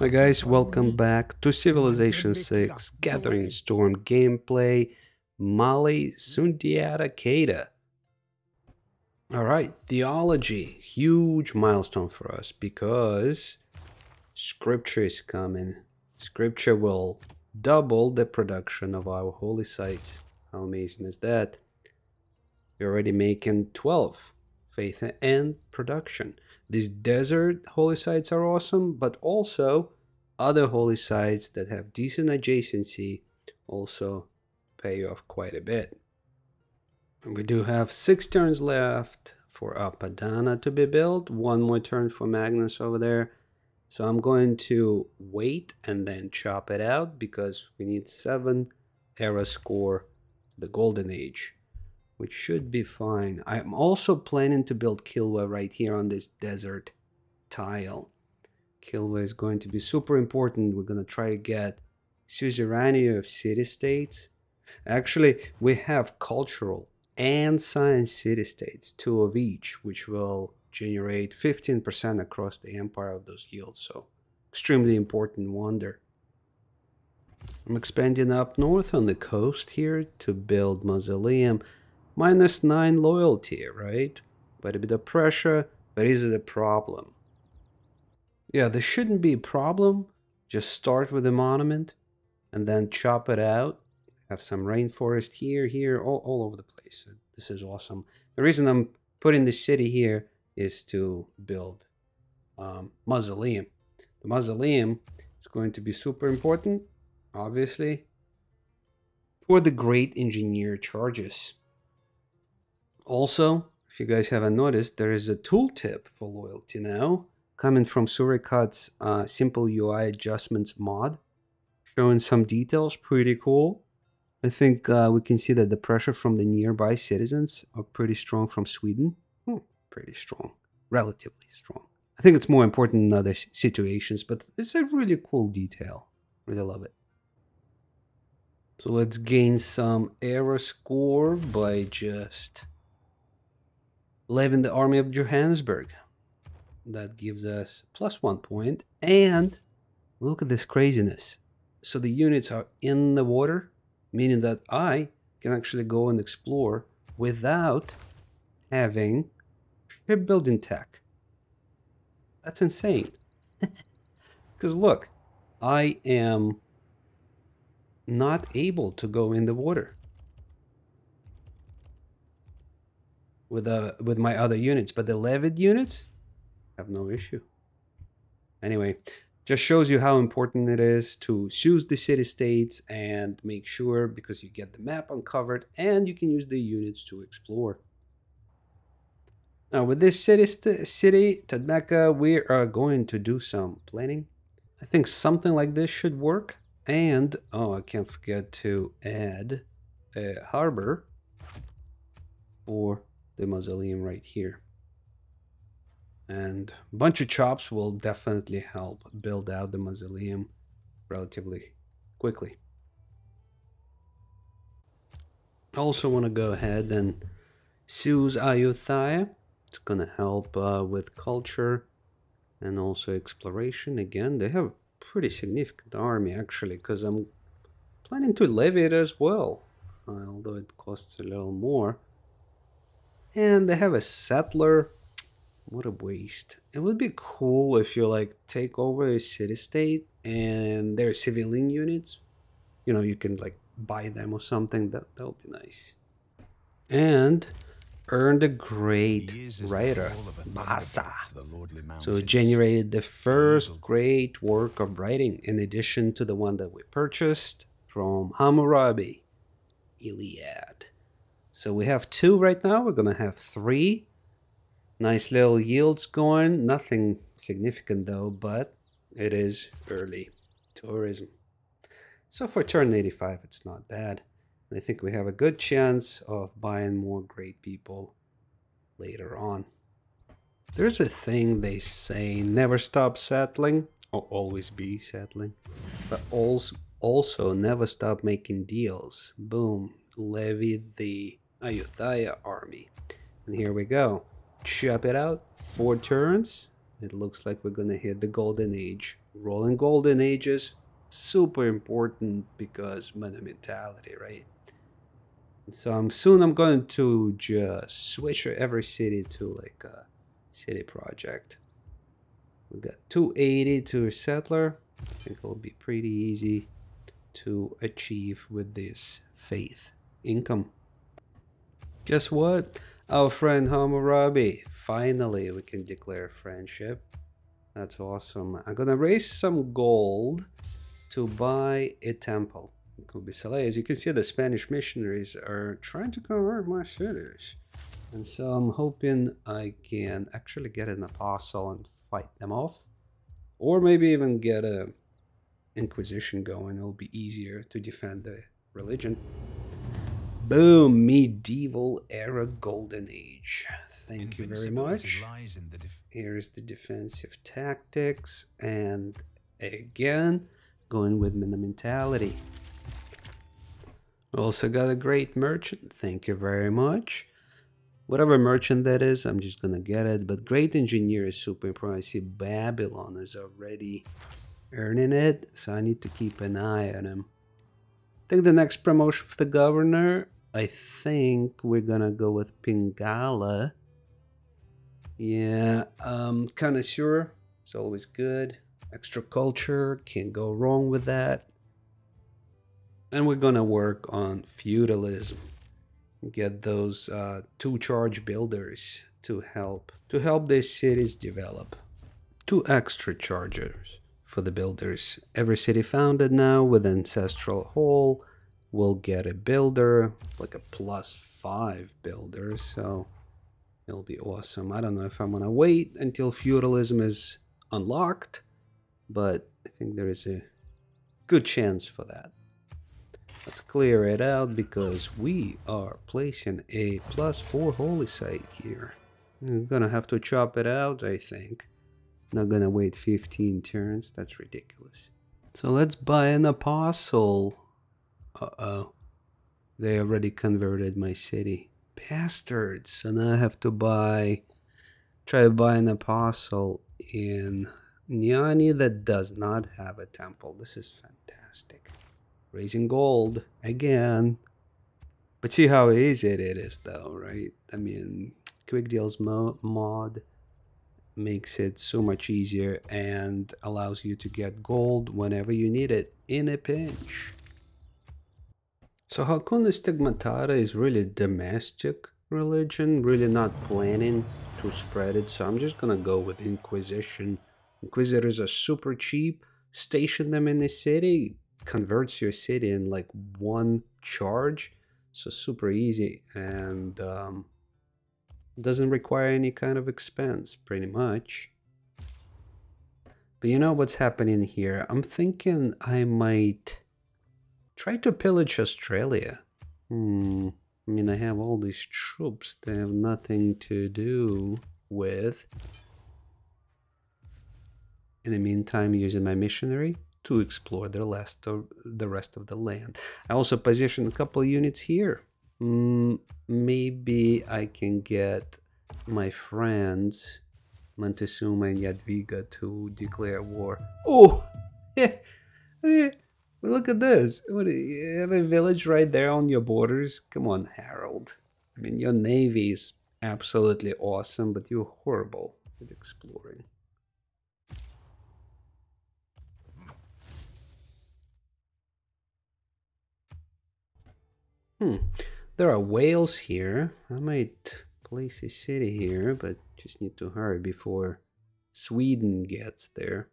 Hi guys, welcome back to Civilization 6 Gathering Storm gameplay, Mali Sundiata Keita. Alright, theology, huge milestone for us because scripture is coming. Scripture will double the production of our holy sites. How amazing is that? We're already making 12 faith and production. These desert holy sites are awesome, but also other holy sites that have decent adjacency also pay off quite a bit. We do have 6 turns left for Apadana to be built, 1 more turn for Magnus over there. So I'm going to wait and then chop it out because we need 7 era score, the golden age, which should be fine. I'm also planning to build Kilwa right here on this desert tile. Kilwa is going to be super important. We're going to try to get suzerainty of city-states. Actually, we have cultural and science city-states, 2 of each, which will generate 15% across the empire of those yields. So, extremely important wonder. I'm expanding up north on the coast here to build mausoleum. -9 loyalty, right? But a bit of pressure, but is it a problem? Yeah, there shouldn't be a problem. Just start with a monument and then chop it out. Have some rainforest here, all over the place. This is awesome. The reason I'm putting the city here is to build mausoleum. The mausoleum is going to be super important, obviously, for the great engineer charges. Also, if you guys haven't noticed, there is a tooltip for loyalty now, coming from Surikat's Simple UI Adjustments mod, showing some details, pretty cool. I think we can see that the pressure from the nearby citizens are pretty strong from Sweden. Pretty strong, relatively strong. I think it's more important in other situations, but it's a really cool detail. Really love it. So let's gain some era score by just leaving the army of Johannesburg. That gives us +1 point. And look at this craziness. So the units are in the water, meaning that I can actually go and explore without having shipbuilding tech. That's insane. Because look, I am not able to go in the water with my other units, but the Levied units have no issue. Anyway, just shows you how important it is to choose the city-states and make sure, because you get the map uncovered and you can use the units to explore. Now with this city, Tadmeka, we are going to do some planning. I think something like this should work. And, oh, I can't forget to add a harbor for the mausoleum right here. And a bunch of chops will definitely help build out the mausoleum relatively quickly. I also want to go ahead and choose Ayutthaya. It's going to help with culture and also exploration. Again, they have a pretty significant army, actually, because I'm planning to levy it as well, although it costs a little more. And they have a settler. What a waste. It would be cool if you like take over a city-state and their civilian units. You know, you can like buy them or something. That would be nice. And earn the great writer, Basa. So it generated the first great work of writing in addition to the one that we purchased from Hammurabi, Iliad. So we have 2 right now. We're going to have 3. Nice little yields going. Nothing significant though, but it is early tourism. So for turn 85, it's not bad. I think we have a good chance of buying more great people later on. There's a thing they say, never stop settling, or always be settling, but also never stop making deals. Boom, levy the Ayutthaya army. And here we go. Chop it out, 4 turns. It looks like we're gonna hit the golden age Rolling golden ages, super important because money mentality, right? So soon I'm going to just switch every city to like a city project. We got 280 to a settler. I think it'll be pretty easy to achieve with this faith income. Guess what? Our friend Hammurabi. Finally, we can declare friendship. That's awesome. I'm gonna raise some gold to buy a temple in Kubisalay. As you can see, the Spanish missionaries are trying to convert my cities. And so I'm hoping I can actually get an apostle and fight them off. Or maybe even get a inquisition going. It'll be easier to defend the religion. Boom, medieval era golden age. Thank you very much. Here's the defensive tactics, and again, going with mina mentality. Also got a great merchant. Thank you very much. Whatever merchant that is, I'm just gonna get it. But great engineer is super important. I see Babylon is already earning it, so I need to keep an eye on him. I think the next promotion for the governor, I think we're gonna go with Pingala. Yeah, connoisseur, it's always good. Extra culture, can't go wrong with that. And we're gonna work on feudalism. Get those 2 charge builders to help their cities develop. 2 extra chargers for the builders. Every city founded now with ancestral hall will get a builder, like a +5 builder, so it'll be awesome. I don't know if I'm gonna wait until feudalism is unlocked, but I think there is a good chance for that. Let's clear it out because we are placing a +4 holy site here. I'm gonna have to chop it out, I think. Not gonna wait 15 turns, that's ridiculous. So let's buy an apostle. Uh-oh. They already converted my city. Bastards. So now I have to try to buy an apostle in Nyani that does not have a temple. This is fantastic. Raising gold again. But see how easy it is though, right? I mean, quick deals mod makes it so much easier and allows you to get gold whenever you need it in a pinch. So Hakuna Stigmatata is really domestic religion, really not planning to spread it, so I'm just gonna go with Inquisition. Inquisitors are super cheap. Station them in the city, converts your city in like 1 charge, so super easy, and doesn't require any kind of expense, pretty much. But you know what's happening here? I'm thinking I might try to pillage Australia. I mean, I have all these troops that have nothing to do with. In the meantime, using my missionary to explore the rest of the land. I also position a couple of units here. Maybe I can get my friends Montezuma and Jadwiga to declare war. Oh! Look at this. What, you have a village right there on your borders? Come on, Harold. I mean, your navy is absolutely awesome, but you're horrible at exploring. There are whales here. I might place a city here, but just need to hurry before Sweden gets there.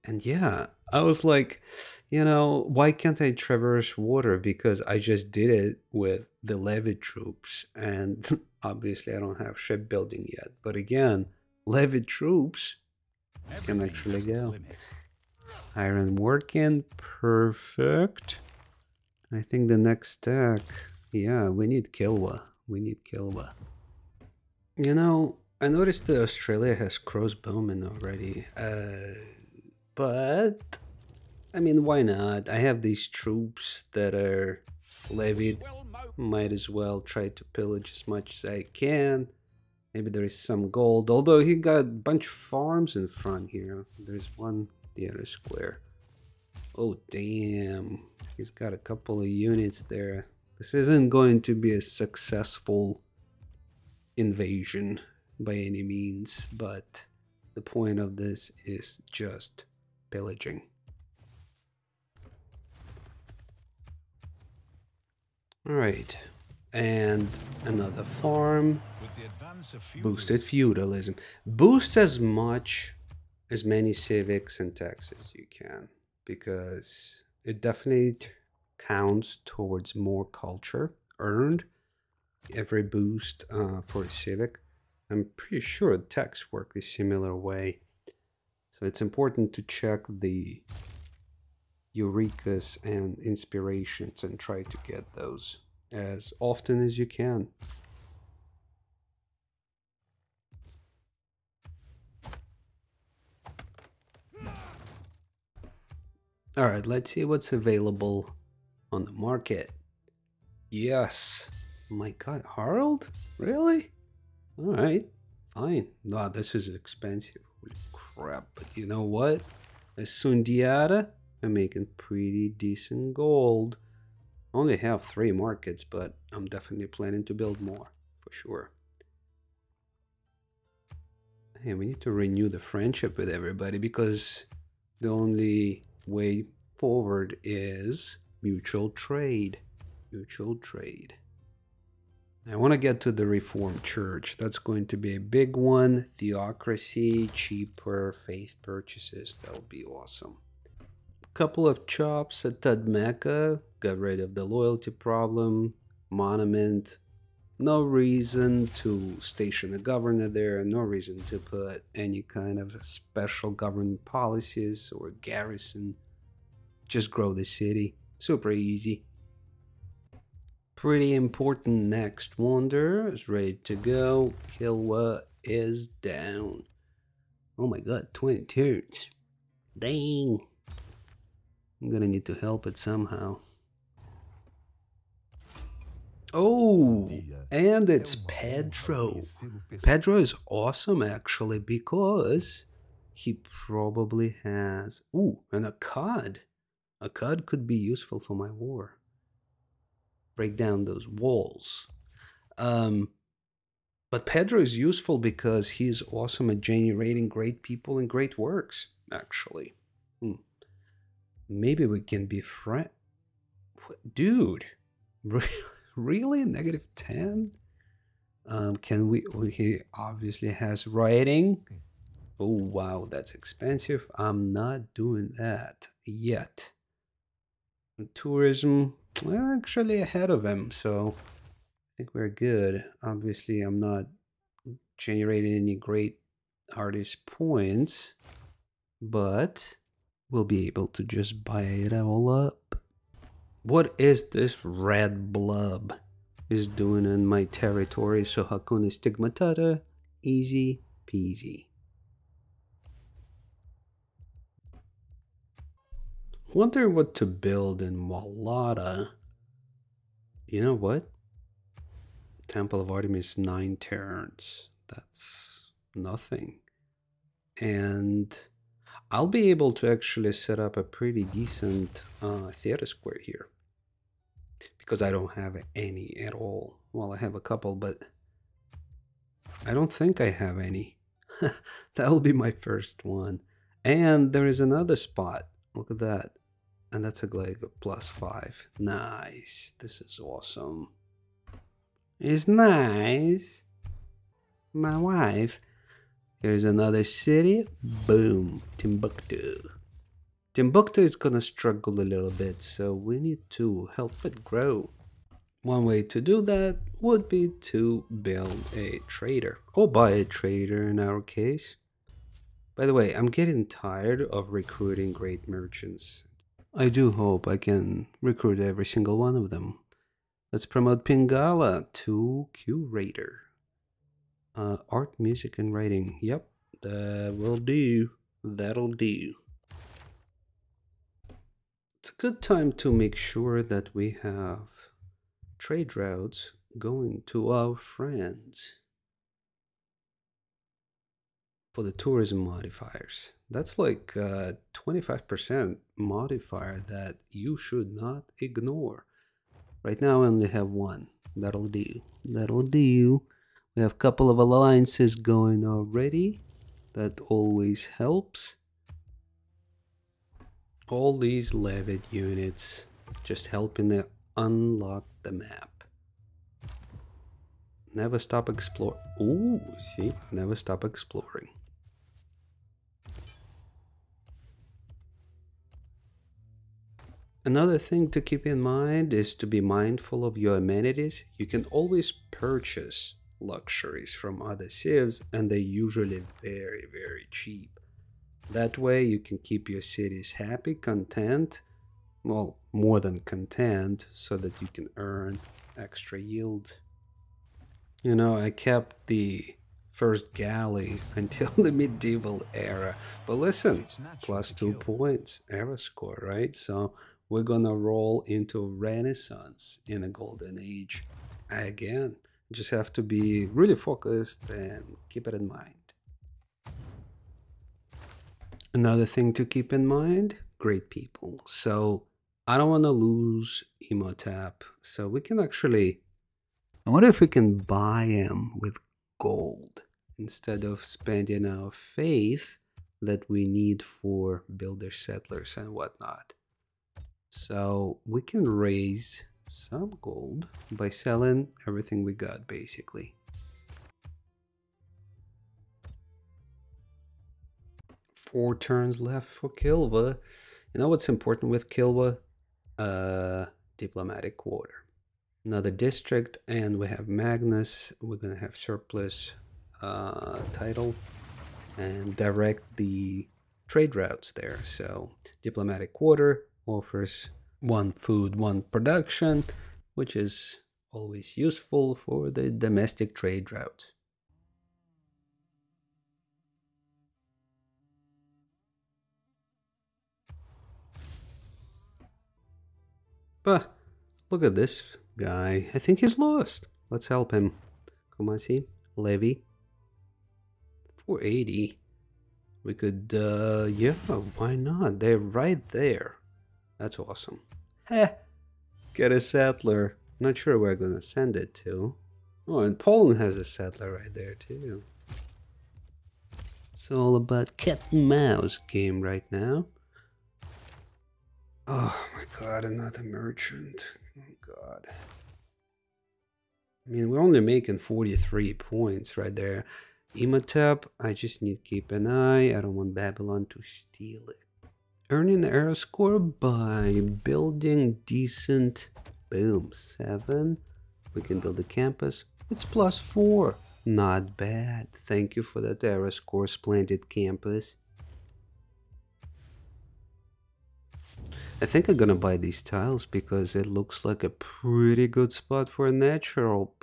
And yeah, I was like, you know, why can't I traverse water? Because I just did it with the Levied troops, and obviously I don't have shipbuilding yet. But again, Levied troops can actually go. Iron working, perfect. I think the next stack, yeah, we need Kilwa. We need Kilwa. You know, I noticed that Australia has crossbowmen already. But, I mean, why not? I have these troops that are levied. Might as well try to pillage as much as I can. Maybe there is some gold, although he got a bunch of farms in front here. There's one, the other square. Oh, damn. He's got a couple of units there. This isn't going to be a successful invasion by any means, but the point of this is just pillaging. All right, and another farm. Boosted feudalism. Boost as many civics and taxes as you can, because it definitely counts towards more culture earned. Every boost for a civic. I'm pretty sure tax work the similar way. So it's important to check the Eurekas and inspirations and try to get those as often as you can. Alright, let's see what's available on the market. Yes. Oh my god, Harald? Really? Alright, fine. Wow, this is expensive. Holy crap. But you know what? A Sundiata, I'm making pretty decent gold. I only have 3 markets, but I'm definitely planning to build more, for sure. Hey, we need to renew the friendship with everybody, because the only way forward is mutual trade. Mutual trade. I want to get to the Reformed Church. That's going to be a big one. Theocracy, cheaper faith purchases. That'll be awesome. Couple of chops at Tadmeka. Got rid of the loyalty problem. Monument. No reason to station a governor there. No reason to put any kind of special government policies or garrison. Just grow the city. Super easy. Pretty important next wonder is ready to go. Kilwa is down. Oh my god, 20 turns. Dang. I'm gonna need to help it somehow. Oh, and it's Pedro. Pedro is awesome actually, because he probably has... Ooh, and a cod. A cod could be useful for my war. Break down those walls. But Pedro is useful because he's awesome at generating great people and great works, actually. Maybe we can be friends. Dude, really? -10? Can we... He obviously has writing. Oh, wow, that's expensive. I'm not doing that yet. Tourism... We're actually ahead of him, so I think we're good. Obviously, I'm not generating any great artist points, but we'll be able to just buy it all up. What is this red blob is doing in my territory? So Hakuna Stigmatata, easy peasy. Wonder what to build in Walata. You know what? Temple of Artemis 9 turns. That's nothing. And I'll be able to actually set up a pretty decent theater square here, because I don't have any at all. Well, I have a couple, but I don't think I have any. That'll be my first one. And there is another spot. Look at that. And that's a like a +5. Nice. This is awesome. It's nice. My wife. Here's another city. Boom. Timbuktu. Timbuktu is gonna struggle a little bit, so we need to help it grow. One way to do that would be to build a trader, or buy a trader in our case. By the way, I'm getting tired of recruiting great merchants. I do hope I can recruit every single one of them. Let's promote Pingala to curator. Art, music, and writing. Yep, that will do. That'll do. It's a good time to make sure that we have trade routes going to our friends. for the tourism modifiers. That's like a 25% modifier that you should not ignore. Right now I only have one. That'll do. That'll do. We have a couple of alliances going already. That always helps. All these Levied units just helping to unlock the map. Never stop exploring. Ooh, see? Never stop exploring. Another thing to keep in mind is to be mindful of your amenities. You can always purchase luxuries from other civs, and they're usually very, very cheap. That way you can keep your cities happy, content, well, more than content, so that you can earn extra yield. You know, I kept the first galley until the medieval era. But listen, plus 2 points, era score, right? So we're gonna roll into Renaissance in a golden age again. Just have to be really focused and keep it in mind. Another thing to keep in mind, great people. So I don't want to lose Emotap, so we can actually, I wonder if we can buy him with gold instead of spending our faith that we need for builder settlers and whatnot. So we can raise some gold by selling everything we got, basically. Four turns left for Kilva. You know what's important with Kilva? Diplomatic quarter. Another district, and we have Magnus. We're gonna have surplus title and direct the trade routes there. So diplomatic quarter offers 1 food, 1 production, which is always useful for the domestic trade routes. But look at this guy. I think he's lost. Let's help him. Come on, see? Levy. 480. We could, yeah, why not? They're right there. That's awesome. Heh. Get a settler. Not sure where I'm gonna send it to. Oh, and Poland has a settler right there, too. It's all about cat and mouse game right now. Oh my god, another merchant. Oh god. I mean, we're only making 43 points right there. Emotep, I just need to keep an eye. I don't want Babylon to steal it. Earning the era score by building decent. Boom, 7. We can build a campus. It's +4. Not bad. Thank you for that era score, splendid campus. I think I'm gonna buy these tiles because it looks like a pretty good spot for a national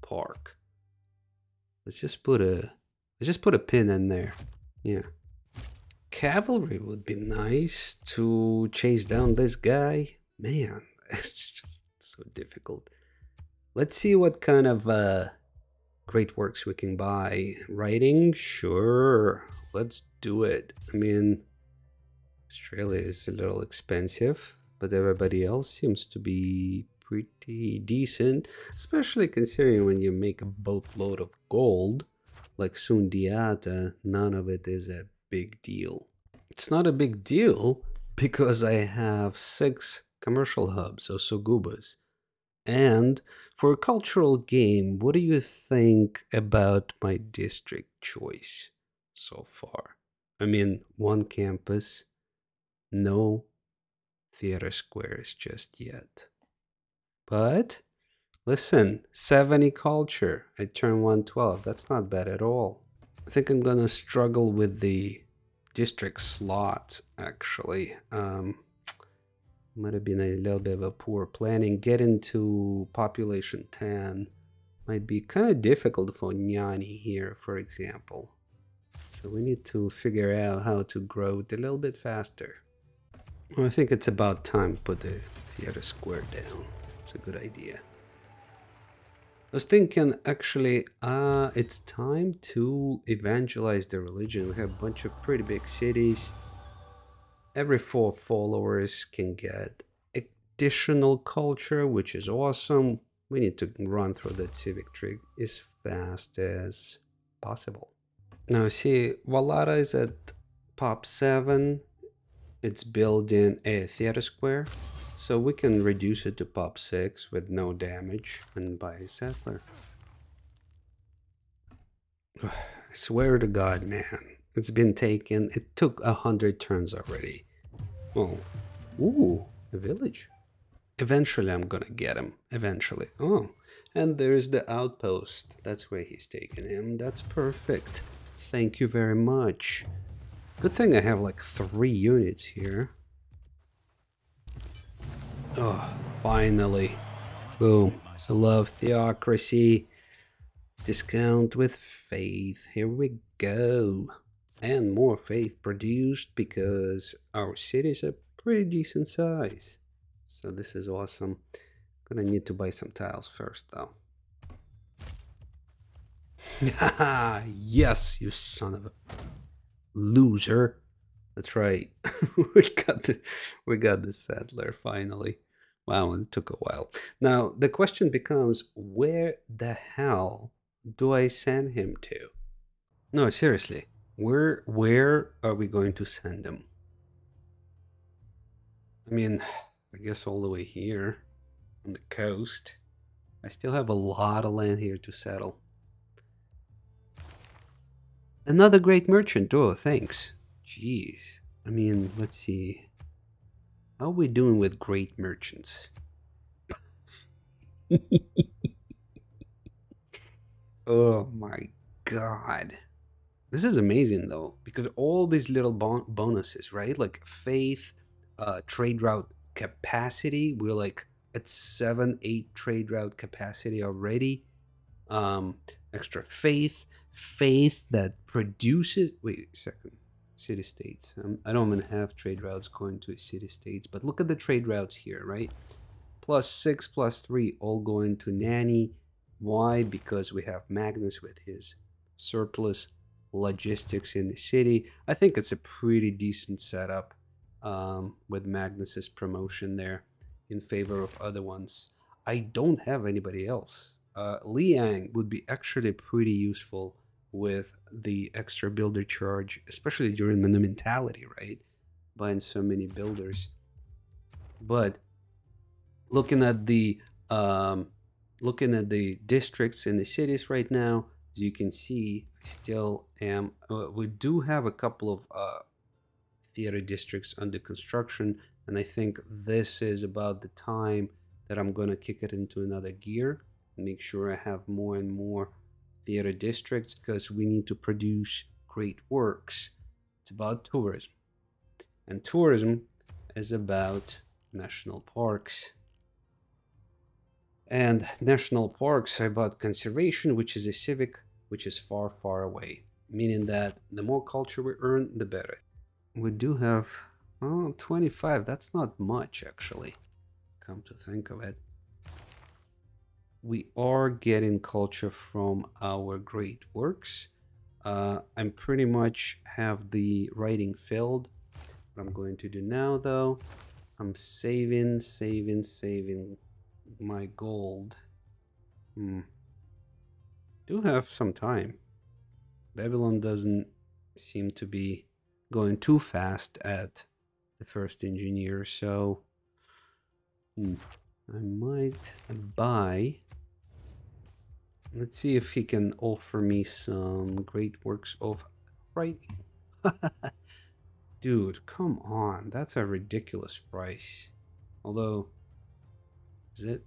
park. Let's just put a pin in there. Yeah. Cavalry would be nice to chase down this guy. Man, it's just so difficult. Let's see what kind of great works we can buy. Writing? Sure. Let's do it. I mean, Australia is a little expensive, but everybody else seems to be pretty decent, especially considering when you make a boatload of gold, like Sundiata, none of it is a big deal. It's not a big deal because I have 6 commercial hubs, or Sugubas. And for a cultural game, what do you think about my district choice so far? I mean, 1 campus, no theater squares just yet. But listen, 70 culture, I turn 112. That's not bad at all. I think I'm gonna struggle with the district slots, actually. Might have been a little bit of a poor planning. Getting to population 10 might be kind of difficult for Nyani here, for example. So we need to figure out how to grow it a little bit faster. Well, I think it's about time to put the theater square down. It's a good idea. I was thinking actually, it's time to evangelize the religion. We have a bunch of pretty big cities. Every 4 followers can get additional culture, which is awesome. We need to run through that civic trig as fast as possible. Now, see, Valada is at pop 7. It's building a theater square, so we can reduce it to pop 6 with no damage and buy a settler. I swear to God, man, it's been taken. It took 100 turns already. Oh, ooh, a village. Eventually, I'm gonna get him. Eventually. Oh, and there's the outpost. That's where he's taking him. That's perfect. Thank you very much. Good thing I have like 3 units here. Oh, finally. Boom. I love theocracy. Discount with faith. Here we go. And more faith produced because our cities are pretty decent size. So this is awesome. Gonna need to buy some tiles first though. Yes, you son of a loser. That's right. we got the settler finally. Wow, it took a while. Now the question becomes, where the hell do I send him to? No, seriously. Where are we going to send him? I mean, I guess all the way here on the coast. I still have a lot of land here to settle. Another great merchant. Oh, thanks. Jeez. I mean, let's see. How are we doing with great merchants? Oh my god. This is amazing though, because all these little bonuses, right? Like faith, trade route capacity. We're like at 7, 8 trade route capacity already. Extra faith, faith that produces. Wait a second. City states. I don't even have trade routes going to city states, but look at the trade routes here, right? +6, +3, all going to Nanny. Why? Because we have Magnus with his surplus logistics in the city. I think it's a pretty decent setup with Magnus's promotion there in favor of other ones. I don't have anybody else. Liang would be actually pretty useful with the extra builder charge, especially during monumentality, right? Buying so many builders. But looking at the um, looking at the districts in the cities right now, as you can see, I still am. We do have a couple of theater districts under construction, and I think this is about the time that I'm gonna kick it into another gear and make sure I have more and more theater districts because we need to produce great works. It's about tourism, and tourism is about national parks. And national parks are about conservation, which is a civic, which is far, far away. Meaning that the more culture we earn, the better. We do have, oh, 25. That's not much, actually. Come to think of it. We are getting culture from our great works. I'm pretty much have the writing filled. What I'm going to do now, though, I'm saving my gold. Do have some time. Babylon doesn't seem to be going too fast at the first engineer, so I might buy. Let's see if he can offer me some great works of writing. Dude, come on. That's a ridiculous price. Although, is it?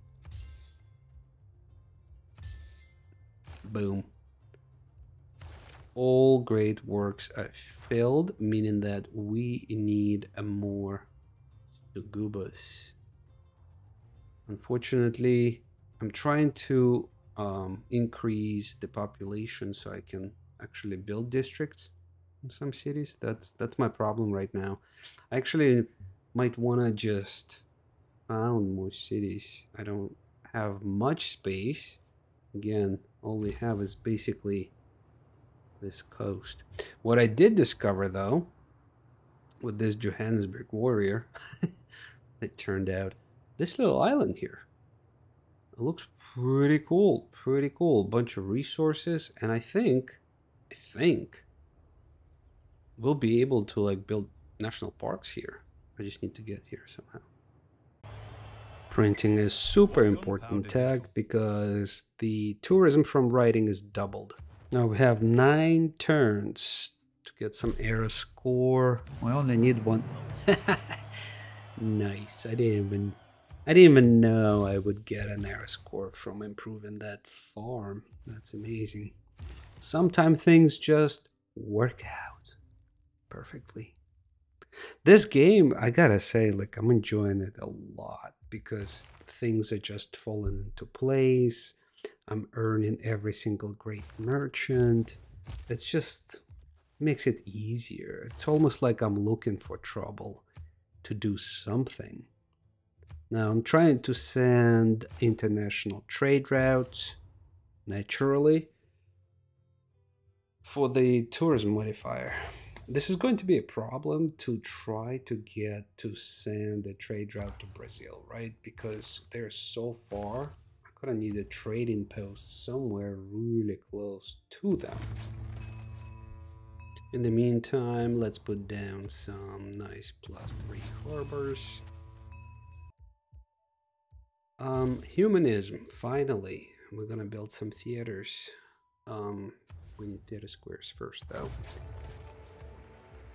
Boom. All great works are filled, meaning that we need a more Sugubas. Unfortunately, I'm trying to increase the population so I can actually build districts in some cities. That's my problem right now. I actually might want to just found more cities. I don't have much space, Again, all we have is basically this coast. What I did discover, though, with this Johannesburg warrior, it turned out this little island here. It looks pretty cool, pretty cool. Bunch of resources, and I think we'll be able to like build national parks here. I just need to get here somehow. Printing is super important tag because the tourism from writing is doubled. Now we have 9 turns to get some era score. I only need 1. Nice. I didn't even know I would get an era score from improving that farm. That's amazing. Sometimes things just work out perfectly. This game, I gotta say, like, I'm enjoying it a lot because things are just falling into place. I'm earning every single great merchant. It's just makes it easier. It's almost like I'm looking for trouble to do something. Now I'm trying to send international trade routes naturally for the tourism modifier. This is going to be a problem to try to get to send a trade route to Brazil, right? Because they're so far. I'm gonna need a trading post somewhere really close to them. In the meantime, let's put down some nice +3 harbors. Humanism, finally. We're gonna build some theaters. We need theater squares first, though.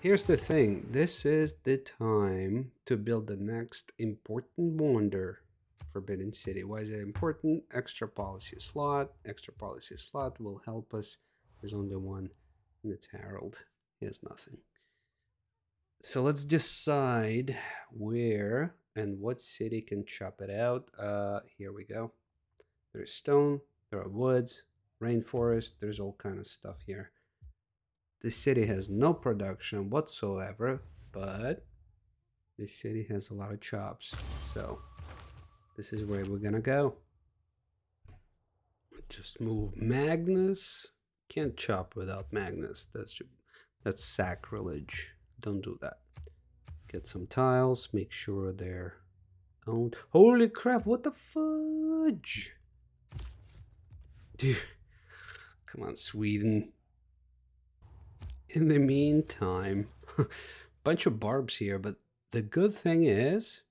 Here's the thing. This is the time to build the next important wonder, Forbidden City. Why is it important? Extra policy slot. Extra policy slot will help us. There's only one, and it's Harold. He has nothing. So let's decide where and what city can chop it out. Here we go. There's stone, there are woods, rainforest, there's all kind of stuff here. This city has no production whatsoever, but this city has a lot of chops. So this is where we're gonna go. Just move Magnus. Can't chop without Magnus. That's sacrilege. Don't do that. Get some tiles, make sure they're owned. Holy crap, what the fudge? Dude, come on, Sweden. In the meantime, bunch of barbs here, but the good thing is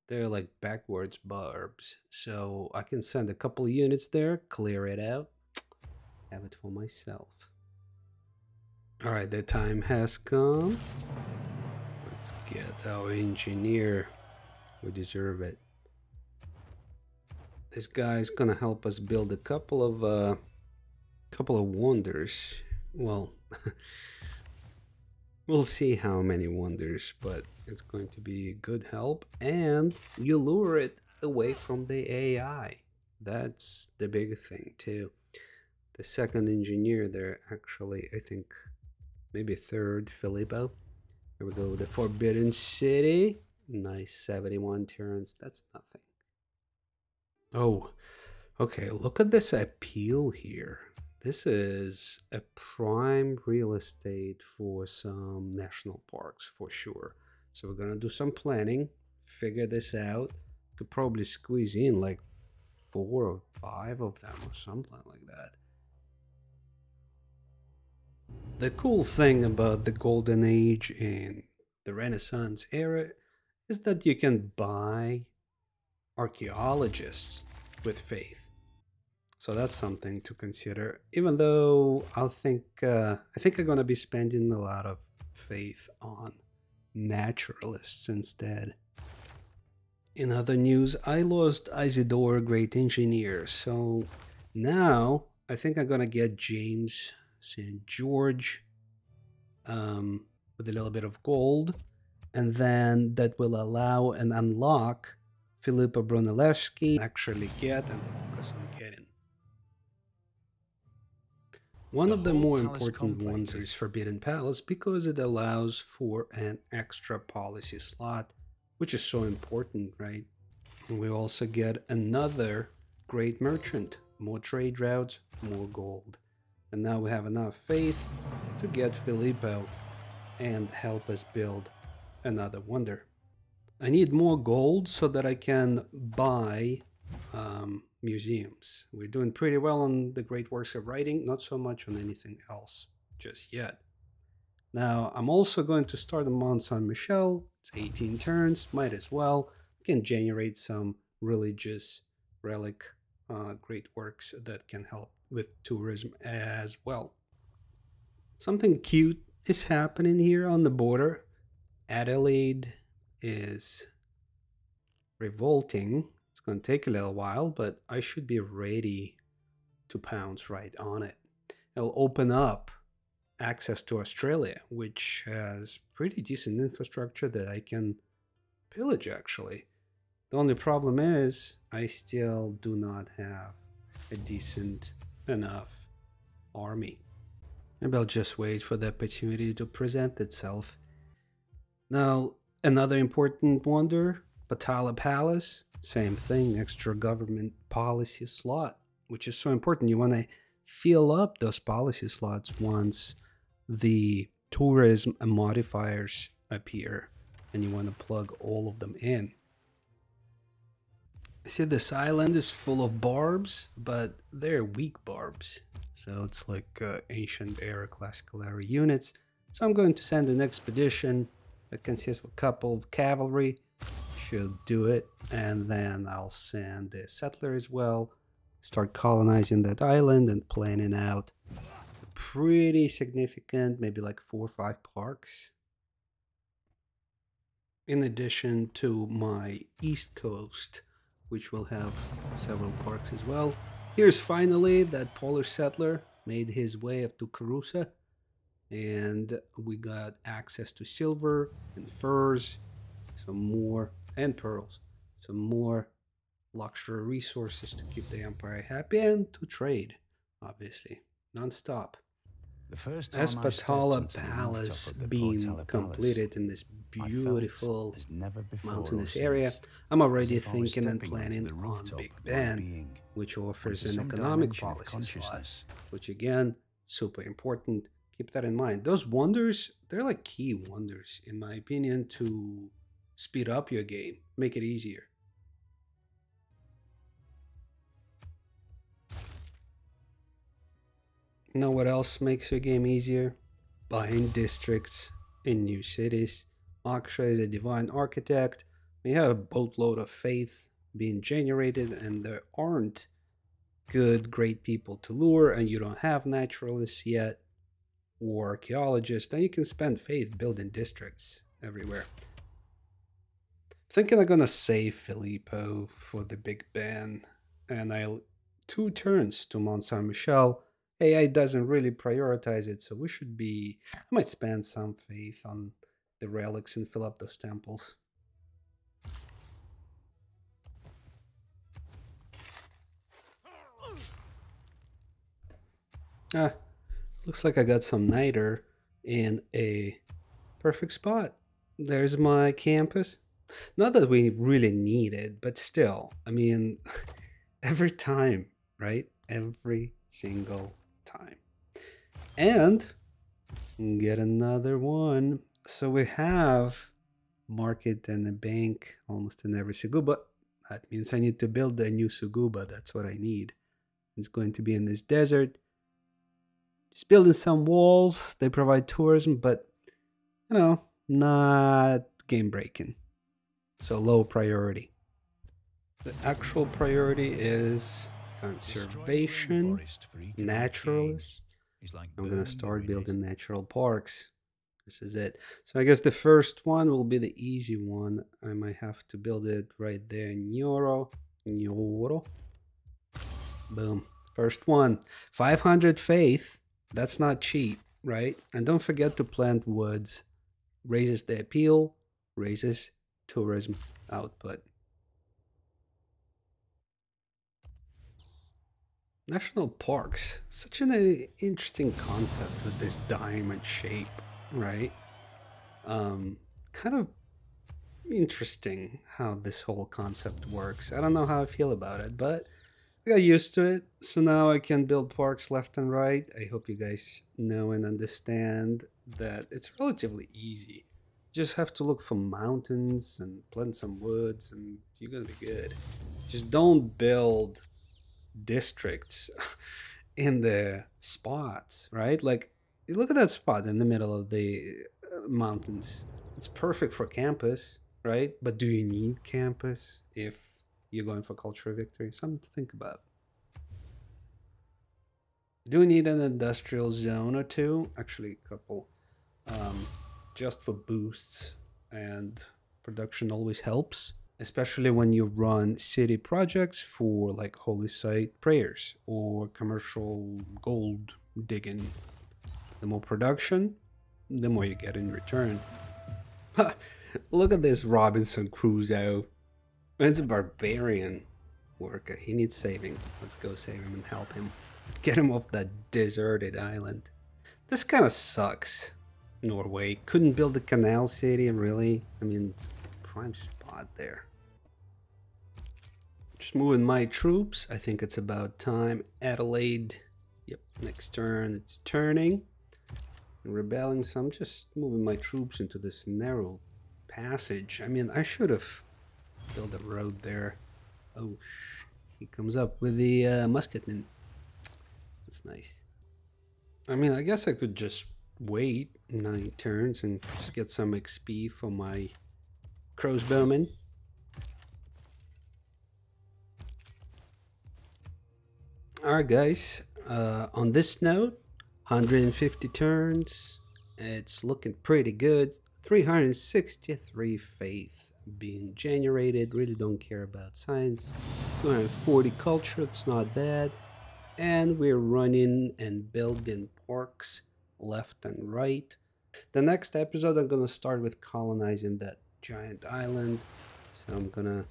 they're like backwards barbs. So I can send a couple of units there, clear it out, have it for myself. All right, the time has come. Let's get our engineer. We deserve it. This guy's gonna help us build a couple of wonders. Well, we'll see how many wonders, but it's going to be a good help. And you lure it away from the AI. That's the big thing too. The second engineer there, actually, I think maybe third, Filippo. Here we go, the Forbidden City. Nice 71 turns. That's nothing. Oh, okay. Look at this appeal here. This is a prime real estate for some national parks for sure. So we're gonna do some planning, figure this out. Could probably squeeze in like 4 or 5 of them or something like that. The cool thing about the Golden Age and the Renaissance era is that you can buy archaeologists with faith. So that's something to consider. Even though I think I'm gonna be spending a lot of faith on naturalists instead. In other news, I lost Isidore, great engineer. So now I think I'm gonna get James St. George with a little bit of gold, and then that will allow and unlock Filippo Brunelleschi actually get and focus on getting. One of the more important ones is Forbidden Palace because it allows for an extra policy slot, which is so important, right? And we also get another great merchant more trade routes, more gold. And now we have enough faith to get Filippo and help us build another wonder. I need more gold so that I can buy museums. We're doing pretty well on the great works of writing, not so much on anything else just yet. Now, I'm also going to start on Mont Saint Michel. It's 18 turns, might as well. We can generate some religious relic great works that can help with tourism as well. Something cute is happening here on the border. Adelaide is revolting. It's going to take a little while, but I should be ready to pounce right on it. It'll open up access to Australia, which has pretty decent infrastructure that I can pillage actually. The only problem is I still do not have a decent enough army. Maybe I'll just wait for the opportunity to present itself. Now, another important wonder, Patala Palace, same thing, extra government policy slot, which is so important. You want to fill up those policy slots once the tourism modifiers appear, and you want to plug all of them in. See, this island is full of barbs, but they're weak barbs. So it's like ancient era, classical era units. So I'm going to send an expedition that consists of a couple of cavalry. Should do it. And then I'll send a settler as well. Start colonizing that island and planning out pretty significant, maybe like 4 or 5 parks. In addition to my east coast, which will have several parks as well. Here's finally that Polish settler made his way up to Carusa, and we got access to silver and furs, some more, and pearls, some more luxury resources to keep the empire happy and to trade, obviously, non-stop. As Patala Palace being completed in this beautiful mountainous area, I'm already thinking and planning on Big Ben, which offers an economic policy slot, which again, super important. Keep that in mind. Those wonders, they're like key wonders, in my opinion, to speed up your game, make it easier. Know what else makes your game easier? Buying districts in new cities. Aksha is a divine architect. We have a boatload of faith being generated, and there aren't good, great people to lure, and you don't have naturalists yet or archaeologists, then you can spend faith building districts everywhere. Thinking I'm gonna save Filippo for the Big Ben, and I'll 2 turns to Mont Saint Michel. AI doesn't really prioritize it, so we should be... I might spend some faith on the relics and fill up those temples. Looks like I got some niter in a perfect spot. There's my campus. Not that we really need it, but still, I mean, every time, right? Every single time. And get another one. So we have market and a bank almost in every Suguba. That means I need to build a new Suguba. That's what I need. It's going to be in this desert. Just building some walls. They provide tourism, but, you know, not game breaking. So low priority. The actual priority is conservation, naturalists. I'm going to start building natural parks. This is it. So I guess the first one will be the easy one. I might have to build it right there in Nyoro. Boom. First one. 500 faith. That's not cheap, right? And don't forget to plant woods. Raises the appeal, raises tourism output. National parks, such an interesting concept with this diamond shape, right? Kind of interesting how this whole concept works. I don't know how I feel about it, but I got used to it, so now I can build parks left and right. I hope you guys know and understand that it's relatively easy. Just have to look for mountains and plant some woods, and you're gonna be good. Just don't build districts in the spots, right? Like, you look at that spot in the middle of the mountains. It's perfect for campus, right? But do you need campus if you're going for cultural victory? Something to think about. Do we need an industrial zone or two? Actually, a couple. Um, just for boosts, and production always helps, especially when you run city projects for like holy site prayers or commercial gold digging. The more production, the more you get in return. Look at this Robinson Crusoe. It's a barbarian worker. He needs saving. Let's go save him and help him. Get him off that deserted island. This kind of sucks. Norway couldn't build a canal city, really. I mean, it's a prime spot there. Just moving my troops. I think it's about time. Adelaide. Yep, next turn it's turning. Rebelling, so I'm just moving my troops into this narrow passage. I mean, I should have built a road there. Oh, he comes up with the musketman. That's nice. I mean, I guess I could just wait 9 turns and just get some XP for my crossbowmen. Alright guys, on this note, 150 turns, it's looking pretty good. 363 faith being generated, really don't care about science. 240 culture, it's not bad. And we're running and building parks left and right. The next episode I'm gonna start with colonizing that giant island. So I'm gonna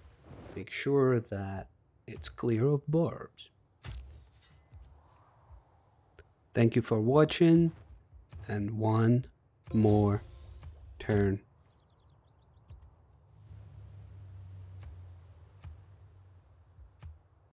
make sure that it's clear of barbs. Thank you for watching, and one more turn.